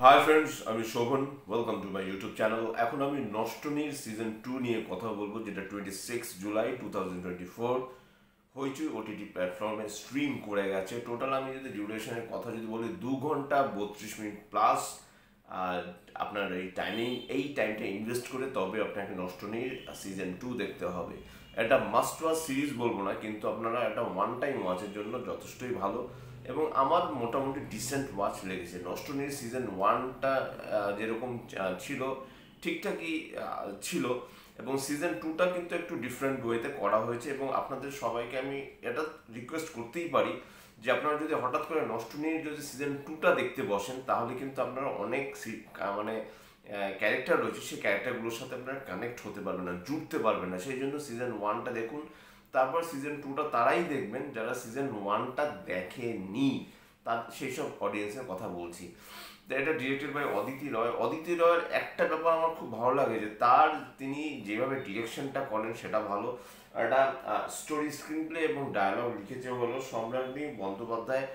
High friends, আমি Shobhan. Welcome to my YouTube channel. এখন আমি নষ্টনীর সিজন 2 নিয়ে কথা বলবো, যেটা 26 জুলাই 2024 হইচই ওটিটি প্ল্যাটফর্মে স্ট্রিম করে গেছে। টোটাল আমি যদি ডিউরেশনের কথা যদি বলি, 2 ঘন্টা 32 মিনিট প্লাস। আর আপনার এই টাইমটা ইনভেস্ট করে তবে আপনাকে নষ্টনীর সিজন 2 দেখতে হবে। এটা মাস্ট ওয়াচ সিরিজ বলবো না, কিন্তু আপনারা একটা ওয়ান টাইম ওয়াচের জন্য যথেষ্টই ভালো। এবং আমার মোটামুটি ডিসেন্ট ওয়াচ লেগেছে। নষ্টনীর সিজন 1টা যেরকম ছিল ঠিকঠাকই ছিল, এবং সিজন 2টা কিন্তু একটু ডিফারেন্ট ওয়েতে করা হয়েছে। এবং আপনাদের সবাইকে আমি এটা রিকোয়েস্ট করতেই পারি যে আপনারা যদি হঠাৎ করে নষ্টনীর যদি সিজন 2টা দেখতে বসেন, তাহলে কিন্তু আপনারা অনেক মানে ক্যারেক্টার রয়েছে, সেই ক্যারেক্টারগুলোর সাথে আপনারা কানেক্ট হতে পারবেন না, জুড়তে পারবেন না। সেই জন্য সিজন 1টা দেখুন, তারপর সিজন 2টা তারাই দেখবেন যারা সিজন 1টা দেখেনি। তার সেই সব অডিয়েন্সের কথা বলছি। তো এটা ডিরেক্টেড বাই অদিতি রয়। অদিতি রয়ের একটা ব্যাপার আমার খুব ভালো লাগে, যে তিনি যেভাবে ডিরেকশনটা করেন সেটা ভালো। একটা স্টোরি, স্ক্রিন প্লে এবং ডায়লগ লিখেছে হলো সম্রাজ্ঞী বন্দ্যোপাধ্যায়।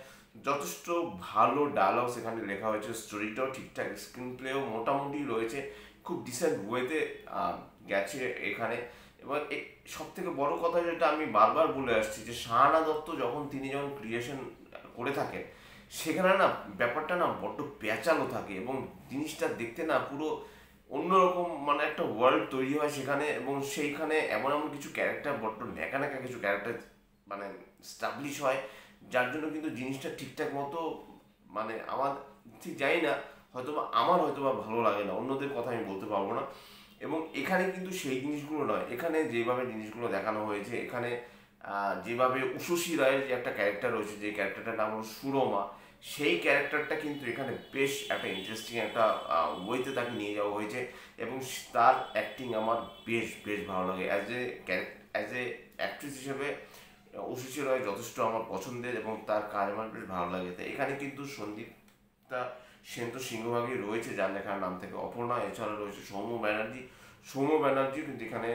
যথেষ্ট ভালো ডায়লগ সেখানে লেখা হয়েছে, স্টোরিটাও ঠিকঠাক, স্ক্রিন প্লেও মোটামুটি রয়েছে, খুব ডিসেন্ট ওয়েতে গেছে এখানে। এবার সব থেকে বড় কথা যেটা আমি বারবার বলে আসছি, যে শাহানা দত্ত তিনি যখন ক্রিয়েশন করে থাকেন, সেখানে না ব্যাপারটা না বড্ড প্যাঁচালো থাকে, এবং জিনিসটা দেখতে না পুরো অন্যরকম, মানে একটা ওয়ার্ল্ড তৈরি হয় সেখানে। এবং সেইখানে এমন এমন কিছু ক্যারেক্টার, বড্ড ন্যাকা ন্যাকা কিছু ক্যারেক্টার মানে স্টাবলিশ হয়, যার জন্য কিন্তু জিনিসটা ঠিকঠাক মতো, মানে আমার ঠিক জানি না, হয়তোবা ভালো লাগে না, অন্যদের কথা আমি বলতে পারবো না। এবং এখানে কিন্তু সেই জিনিসগুলো নয়, এখানে যেভাবে জিনিসগুলো দেখানো হয়েছে, এখানে যেভাবে উষসী রায়ের যে একটা ক্যারেক্টার রয়েছে, যে ক্যারেক্টারটার নাম হলো সুরমা, সেই ক্যারেক্টারটা কিন্তু এখানে বেশ একটা ইন্টারেস্টিং একটা ওয়েতে তাকে নিয়ে যাওয়া হয়েছে। এবং তার অ্যাক্টিং আমার বেশ বেশ ভালো লাগে। অ্যাজ এ অ্যাক্ট্রেস হিসেবে উষসী রায় যথেষ্ট আমার পছন্দের, এবং তার কাজ আমার বেশ ভালো লাগে। তো এখানে কিন্তু সন্দীপটা সেন তো সিংহভাগই রয়েছে, যার লেখার নাম থেকে অপর্ণা। এছাড়া রয়েছে সৌম্য ব্যানার্জি কিন্তু এখানে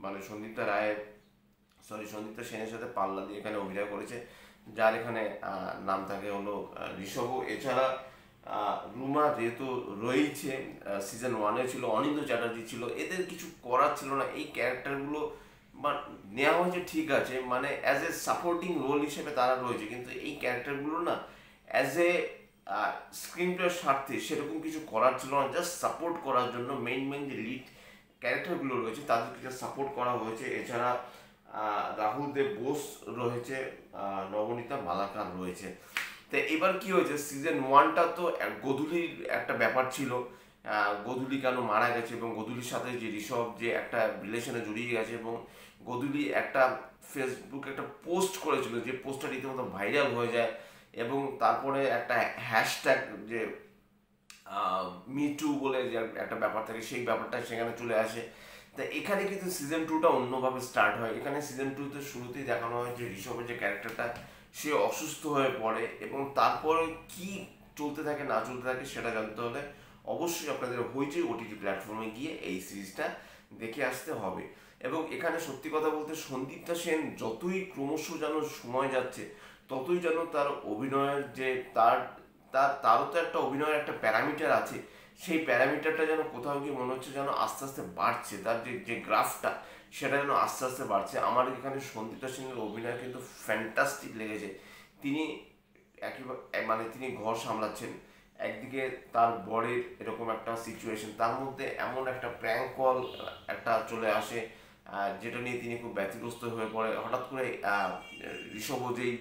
মানে সন্দীপ্তা সেনের সাথে পাল্লা দিয়ে এখানে অভিনয় করেছে, যার এখানে নাম থাকে হলো ঋষভ। এছাড়া রুমা যেহেতু রয়েছে, সিজন 1-এ ছিল, অনিন্দ্য চ্যাটার্জি ছিল, এদের কিছু করার ছিল না। এই ক্যারেক্টারগুলো নেওয়া হয়েছে ঠিক আছে, মানে অ্যাজ এ সাপোর্টিং রোল হিসেবে তারা রয়েছে, কিন্তু এই ক্যারেক্টারগুলো না অ্যাজ এ স্ক্রিন প্লের স্বার্থে সেরকম কিছু করার ছিল না। জাস্ট সাপোর্ট করার জন্য মেইন যে লিড ক্যারেক্টারগুলো রয়েছে তাদেরকে জাস্ট সাপোর্ট করা হয়েছে। এছাড়া রাহুল দেব বোস রয়েছে, নবনীতা মালাকার রয়েছে। তো এবার কি হয়েছে, সিজন 1টা তো গোধূলির একটা ব্যাপার ছিল, গোধূলি কেন মারা গেছে, এবং গোধূলির সাথে যে ঋষভ যে একটা রিলেশনে জড়িয়ে গেছে, এবং গোধূলি একটা ফেসবুকে একটা পোস্ট করেছিল, যে পোস্টটা রীতিমতো ভাইরাল হয়ে যায়। এবং তারপরে একটা হ্যাশট্যাগ, যে মিটু বলে যে একটা ব্যাপার থাকে, সেই ব্যাপারটা সেখানে চলে আসে। তা এখানে কিন্তু সিজন 2টা অন্যভাবে স্টার্ট হয়। এখানে সিজন 2তে শুরুতেই দেখানো হয় যে ঋষভের যে ক্যারেক্টারটা, সে অসুস্থ হয়ে পড়ে, এবং তারপরে কি চলতে থাকে না চলতে থাকে সেটা জানতে হলে অবশ্যই আপনাদের হইচই ওটিটি প্ল্যাটফর্মে গিয়ে এই সিরিজটা দেখে আসতে হবে। এবং এখানে সত্যি কথা বলতে সন্দীপ্তা সেন যতই ক্রমশ যেন সময় যাচ্ছে, ততই যেন তার অভিনয়ের যে তারও তো একটা অভিনয়ের একটা প্যারামিটার আছে, সেই প্যারামিটারটা যেন কোথাও গিয়ে মনে হচ্ছে যেন আস্তে আস্তে বাড়ছে, তার যে গ্রাফটা সেটা যেন আস্তে আস্তে বাড়ছে। আমার এখানে সন্দীপতা সিংয়ের অভিনয় কিন্তু ফ্যান্টাস্টিক লেগেছে। তিনি মানে তিনি ঘর সামলাচ্ছেন, একদিকে তার বরের এরকম একটা সিচুয়েশন, তার মধ্যে এমন একটা প্র্যাঙ্ক কল একটা চলে আসে, যেটা নিয়ে তিনি খুব ব্যতিগ্রস্ত হয়ে পড়ে। হঠাৎ করে ঋষভ যেই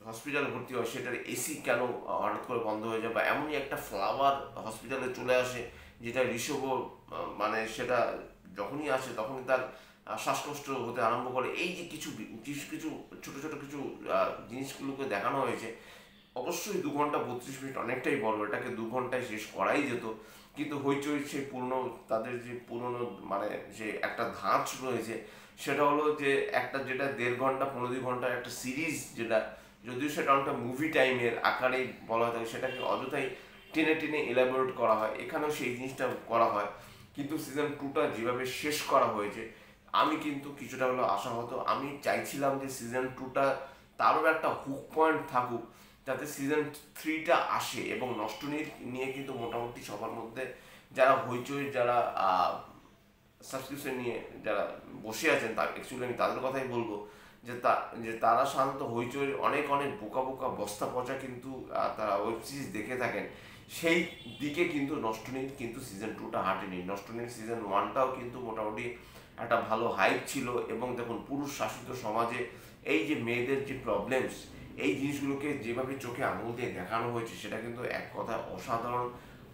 হসপিটালে ভর্তি হয়, সেটার এসি কেন হঠাৎ করে বন্ধ হয়ে যায়, বা এমনই একটা ফ্লাওয়ার হসপিটালে চলে আসে, যেটা ঋষভ মানে সেটা যখনই আসে তখনই তার শ্বাসকষ্ট হতে আরম্ভ করে। এই যে কিছু কিছু কিছু ছোট ছোট কিছু জিনিসগুলোকে দেখানো হয়েছে। অবশ্যই 2 ঘন্টা 32 মিনিট অনেকটাই বড়, এটাকে 2 ঘন্টায় শেষ করাই যেত, কিন্তু হইচই সেই তাদের যে পুরনো মানে যে একটা ধাঁচ রয়েছে, সেটা হলো যে একটা যেটা 1.5 ঘন্টা 15 ঘন্টার একটা সিরিজ, যেটা যদিও সেটা অনেকটা মুভি টাইমের আকারেই বলা হয়ে থাকে, সেটাকে অযথাই টেনে টেনে এলাবোরেট করা হয়। এখানেও সেই জিনিসটা করা হয়, কিন্তু সিজন 2টা যেভাবে শেষ করা হয়েছে, আমি কিন্তু কিছুটা হলো আশাহত। আমি চাইছিলাম যে সিজন 2টা তারও একটা হুক পয়েন্ট থাকুক, যাতে সিজন 3টা আসে। এবং নষ্টনীর নিয়ে কিন্তু মোটামুটি সবার মধ্যে যারা হইচই, যারা সাবস্ক্রিপশন নিয়ে যারা বসে আছেন, তার অ্যাকচুয়ালি আমি তাদের কথাই বলবো যে তারা সাধারণত হইচইয়ের অনেক অনেক বোকা বোকা বস্তা পচা কিন্তু তারা ওয়েব সিরিজ দেখে থাকেন, সেই দিকে কিন্তু নষ্টনীর কিন্তু সিজন 2টা হাঁটেনি। নষ্টনীর সিজন 1টাও কিন্তু মোটামুটি একটা ভালো হাইপ ছিল। এবং দেখুন, পুরুষ শাসিত সমাজে এই যে মেয়েদের যে প্রবলেমস, এই জিনিসগুলোকে যেভাবে চোখে আঙুল দিয়ে দেখানো হয়েছে, সেটা কিন্তু এক কথা অসাধারণ।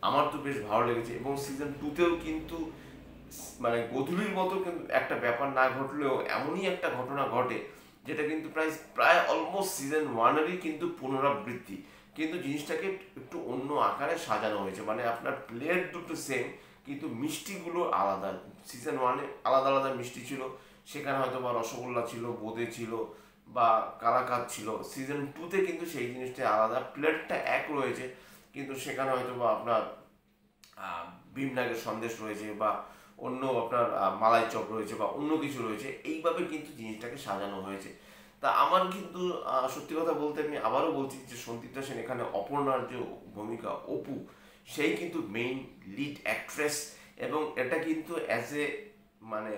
আমার তো বেশ ভালো লেগেছে। এবং সিজন 2তেও কিন্তু মানে গধূলির মতো কিন্তু একটা ব্যাপার না ঘটলেও এমনই একটা ঘটনা ঘটে যেটা কিন্তু প্রায় প্রায় অলমোস্ট সিজন 1-এরই কিন্তু পুনরাবৃত্তি, কিন্তু জিনিসটাকে একটু অন্য আকারে সাজানো হয়েছে। মানে আপনার প্লেট দুটো সেম, কিন্তু মিষ্টিগুলো আলাদা। সিজন 1-এ আলাদা আলাদা মিষ্টি ছিল, সেখানে হয়তো বা রসগোল্লা ছিল, বোঁদে ছিল, বা কালাকাঁদ ছিল। সিজন 2তে কিন্তু সেই জিনিসটা আলাদা, প্লেটটা এক রয়েছে, কিন্তু সেখানে হয়তো বা আপনার ভীমনাগের সন্দেশ রয়েছে, বা অন্য আপনার মালাই চপ রয়েছে, বা অন্য কিছু রয়েছে। এইভাবে কিন্তু জিনিসটাকে সাজানো হয়েছে। তা আমার কিন্তু সত্যি কথা বলতে আমি আবারও বলছি যে সন্দিগ্ধা সেন এখানে অপর্ণার যে ভূমিকা, অপু, সেই কিন্তু মেইন লিড অ্যাক্ট্রেস। এবং এটা কিন্তু অ্যাজ এ মানে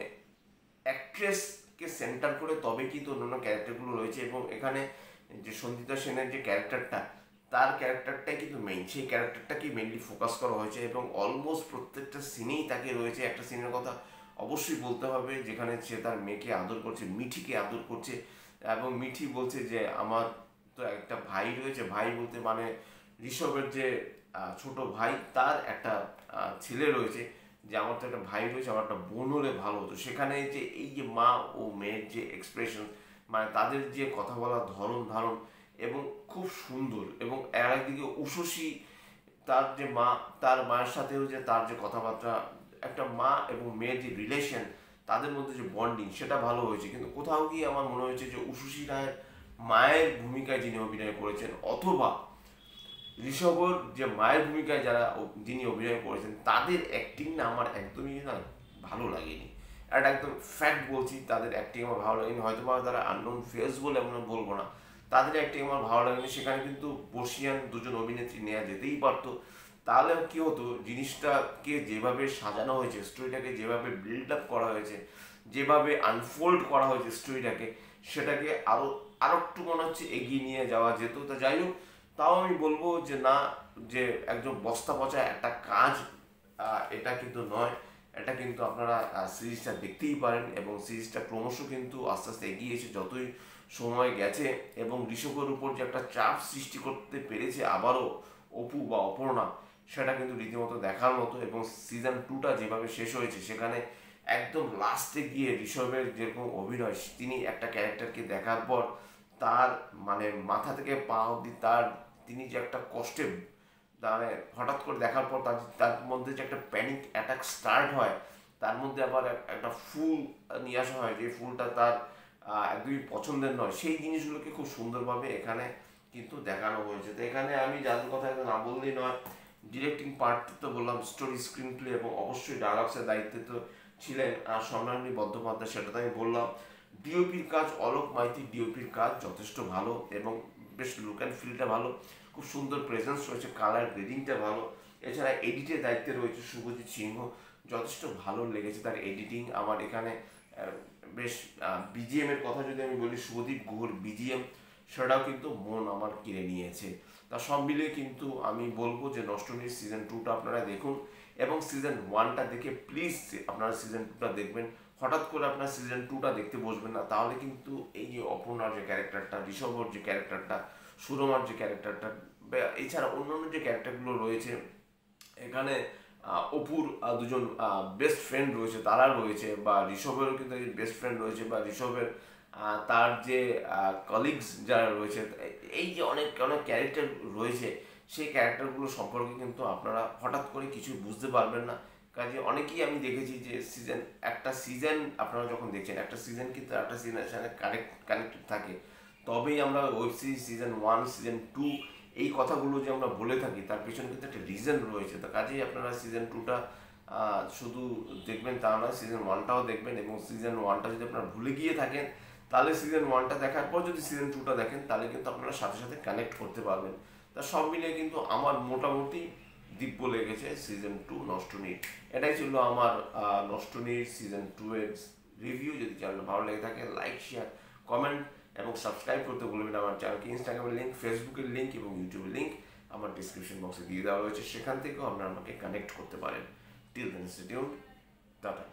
অ্যাক্ট্রেসকে সেন্টার করে তবে কিন্তু অন্যান্য ক্যারেক্টারগুলো রয়েছে। এবং এখানে যে সন্দিগ্ধা সেনের যে ক্যারেক্টারটা, তার ক্যারেক্টারটাই কিন্তু মেইন, সেই ক্যারেক্টারটাকেই মেইনলি ফোকাস করা হয়েছে। এবং অলমোস্ট প্রত্যেকটা সিনেই তাকে রয়েছে। একটা সিনের কথা অবশ্যই বলতে হবে যেখানে সে তার মেয়েকে আদর করছে, মিঠিকে আদর করছে, এবং মিঠি বলছে যে আমার তো একটা ভাই রয়েছে, ভাই বলতে মানে ঋষভের যে ছোট ভাই, তার একটা ছেলে রয়েছে, যে আমার তো একটা ভাই রয়েছে, আমার একটা বোন হলে ভালো হতো। সেখানে যে এই যে মা ও মেয়ের যে এক্সপ্রেশন, মানে তাদের যে কথা বলার ধরন ধারণ, এবং খুব সুন্দর। এবং আর একদিকে উষসী, তার যে মা, তার মায়ের সাথেও যে তার যে কথাবার্তা, একটা মা এবং মেয়ের যে রিলেশন, তাদের মধ্যে যে বন্ডিং, সেটা ভালো হয়েছে। কিন্তু কোথাও গিয়ে আমার মনে হয়েছে যে উষসী রায়ের মায়ের ভূমিকায় যিনি অভিনয় করেছেন, অথবা ঋষভর যে মায়ের ভূমিকায় যিনি অভিনয় করেছেন, তাদের অ্যাক্টিং না আমার একদমই না ভালো লাগেনি। এটা একদম ফ্যাক্ট বলছি, তাদের অ্যাক্টিং আমার ভালো লাগেনি। হয়তো বা তারা আননোন ফেস বলে আমরা বলবো না, তাদের অ্যাক্টিং আমার ভালো লাগেনি। সেখানে কিন্তু বর্ষিয়ান দুজন অভিনেত্রী নেওয়া যেতেই পারতো। তাহলে কি হতো, জিনিসটাকে যেভাবে সাজানো হয়েছে, স্টোরিটাকে যেভাবে বিল্ড আপ করা হয়েছে, যেভাবে আনফোল্ড করা হয়েছে স্টোরিটাকে, সেটাকে আরো আরো একটু মনে হচ্ছে এগিয়ে নিয়ে যাওয়া যেত। তা যাই হোক, তাও আমি বলবো যে না, যে একদম বস্তা পচা একটা কাজ এটা কিন্তু নয়। এটা কিন্তু আপনারা সিরিজটা দেখতেই পারেন। এবং সিরিজটা ক্রমশ কিন্তু আস্তে আস্তে এগিয়ে এসে যতই সময় গেছে, এবং ঋষভের উপর যে একটা চাপ সৃষ্টি করতে পেরেছে আবারও অপু বা অপর্ণা, সেটা কিন্তু রীতিমতো দেখার মতো। এবং সিজন 2টা যেভাবে শেষ হয়েছে, সেখানে একদম লাস্টে গিয়ে ঋষভের যেরকম অভিনয়, তিনি একটা ক্যারেক্টারকে দেখার পর তার মানে মাথা থেকে পা অব্দি তিনি যে একটা কষ্টে, মানে হঠাৎ করে দেখার পর তার মধ্যে যে একটা প্যানিক অ্যাটাক স্টার্ট হয়, তার মধ্যে আবার একটা ফুল নিয়ে আসা হয়, যে ফুলটা তার একদমই পছন্দের নয়, সেই জিনিসগুলোকে খুব সুন্দরভাবে এখানে কিন্তু দেখানো হয়েছে। তো এখানে আমি যাদের কথা না বললেই নয়, ডিরেক্টিং পার্ট তো বললাম, স্টোরি, স্ক্রিন প্লে, এবং অবশ্যই ডায়ালগসের দায়িত্বে তো ছিলেন সম্রাজ্ঞী বন্দ্যোপাধ্যায়, সেটা তো আমি বললাম। ডিওপির কাজ, অলোক মাইতির ডিওপির কাজ যথেষ্ট ভালো, এবং বেশ লুক অ্যান্ড ফিলটা ভালো, খুব সুন্দর প্রেজেন্স রয়েছে, কালার গ্রেডিংটা ভালো। এছাড়া এডিটের দায়িত্বে রয়েছে শুভজিৎ সিংহ, যথেষ্ট ভালো লেগেছে তার এডিটিং আমার এখানে। বেশ বিজিএম এর কথা যদি আমি বলি, শুভদীপ গুহর বিজিএম, সেটাও কিন্তু মন আমার কিনে নিয়েছে। তা সব মিলিয়ে কিন্তু আমি বলবো যে নষ্টনীর সিজন 2টা আপনারা দেখুন, এবং সিজন 1টা দেখে প্লিজ আপনারা সিজন 2টা দেখবেন। হঠাৎ করে আপনার সিজন 2টা দেখতে বসবেন না, তাহলে কিন্তু এই যে অপর্ণার যে ক্যারেক্টারটা, ঋষভর যে ক্যারেক্টারটা, সুরমার যে ক্যারেক্টারটা, এছাড়া অন্যান্য যে ক্যারেক্টারগুলো রয়েছে এখানে, অপুর দুজন বেস্ট ফ্রেন্ড রয়েছে, তারা রয়েছে, বা ঋষভেরও কিন্তু বেস্ট ফ্রেন্ড রয়েছে, বা ঋষভের তার যে কলিগস যারা রয়েছে, এই যে অনেক অনেক ক্যারেক্টার রয়েছে, সেই ক্যারেক্টারগুলো সম্পর্কে কিন্তু আপনারা হঠাৎ করে কিছু বুঝতে পারবেন না। কাজে অনেকেই আমি দেখেছি যে একটা সিজন আপনারা যখন দেখছেন, একটা সিজন কিন্তু একটা সিজনের সাথে কানেক্টেড থাকে, তবেই আমরা ওয়েব সিরিজ সিজন 1, সিজন 2 এই কথাগুলো যে আমরা বলে থাকি, তার পিছনে কিন্তু একটা রিজন রয়েছে। তো কাজেই আপনারা সিজন 2টা শুধু দেখবেন তা নয়, সিজন 1টাও দেখবেন। এবং সিজন 1টা যদি আপনারা ভুলে গিয়ে থাকেন, তাহলে সিজন 1টা দেখার পর যদি সিজন 2টা দেখেন তাহলে কিন্তু আপনারা সাথে সাথে কানেক্ট করতে পারবেন। তা সব মিলিয়ে কিন্তু আমার মোটামুটি দিব্য লেগেছে সিজন 2 নষ্টনীর। এটাই ছিল আমার নষ্টনীর সিজন 2 এর রিভিউ। যদি চ্যানেল ভালো লেগে থাকে লাইক, শেয়ার, কমেন্ট এবং সাবস্ক্রাইব করতে ভুলবেন না। আমার চ্যানেলকে ইনস্টাগ্রামের লিঙ্ক, ফেসবুকের লিঙ্ক এবং ইউটিউবের লিঙ্ক আমার ডিসক্রিপশন বক্সে দিয়ে দেওয়া রয়েছে, সেখান থেকেও আপনারা আমাকে কানেক্ট করতে পারেন। Till then stay tuned, tata.